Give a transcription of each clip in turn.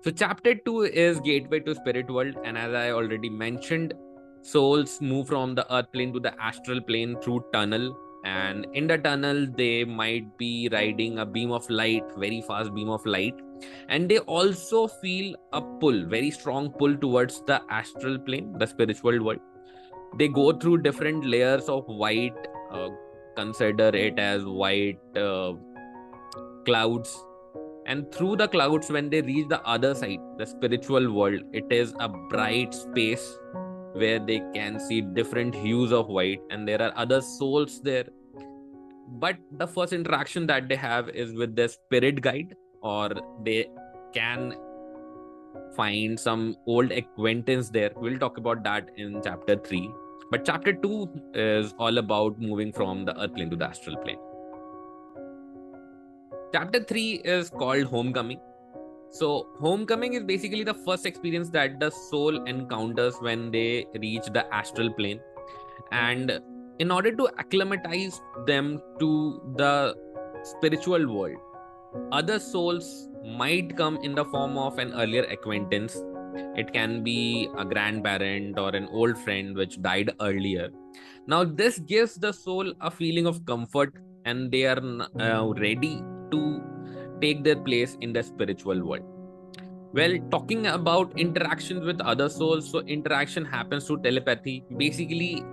So chapter 2 is Gateway to Spirit World, and as I already mentioned, souls move from the earth plane to the astral plane through tunnel, and in the tunnel they might be riding a beam of light, very fast beam of light, and they also feel a pull, very strong pull towards the astral plane, the spiritual world. They go through different layers of white, consider it as white clouds, and through the clouds, when they reach the other side, the spiritual world, it is a bright space where they can see different hues of white, and there are other souls there. But the first interaction that they have is with their spirit guide, or they can find some old acquaintance there. We'll talk about that in chapter 3. But chapter 2 is all about moving from the earth plane to the astral plane. Chapter 3 is called Homecoming. So, homecoming is basically the first experience that the soul encounters when they reach the astral plane. And in order to acclimatize them to the spiritual world, other souls might come in the form of an earlier acquaintance. It can be a grandparent or an old friend which died earlier. Now, this gives the soul a feeling of comfort, and they are ready to take their place in the spiritual world. Well, talking about interactions with other souls, so interaction happens through telepathy. Basically,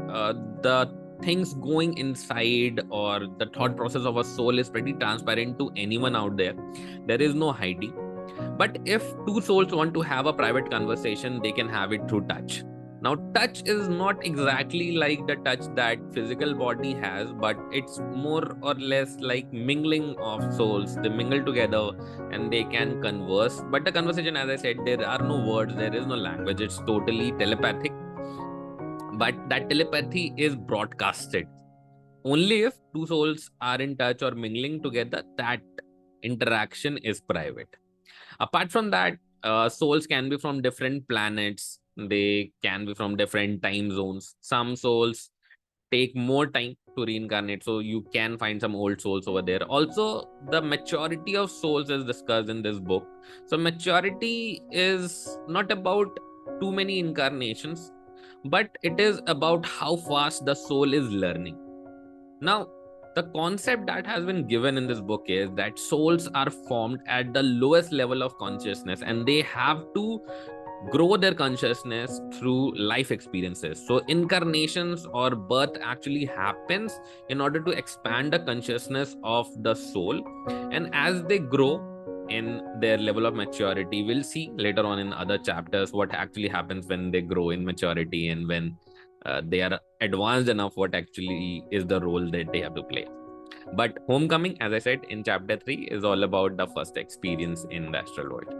the things going inside or the thought process of a soul is pretty transparent to anyone out there. There is no hiding. But if two souls want to have a private conversation, they can have it through touch. Now, touch is not exactly like the touch that physical body has, but it's more or less like mingling of souls. They mingle together and they can converse. But the conversation, as I said, there are no words, there is no language. It's totally telepathic. But that telepathy is broadcasted. Only if two souls are in touch or mingling together, that interaction is private. Apart from that, souls can be from different planets. They can be from different time zones. Some souls take more time to reincarnate, so you can find some old souls over there. Also, the maturity of souls is discussed in this book. So maturity is not about too many incarnations, but it is about how fast the soul is learning. Now, the concept that has been given in this book is that souls are formed at the lowest level of consciousness, and they have to grow their consciousness through life experiences. So incarnations or birth actually happens in order to expand the consciousness of the soul, and as they grow in their level of maturity, we'll see later on in other chapters what actually happens when they grow in maturity, and when they are advanced enough, what actually is the role that they have to play. But homecoming, as I said in chapter 3, is all about the first experience in the astral world.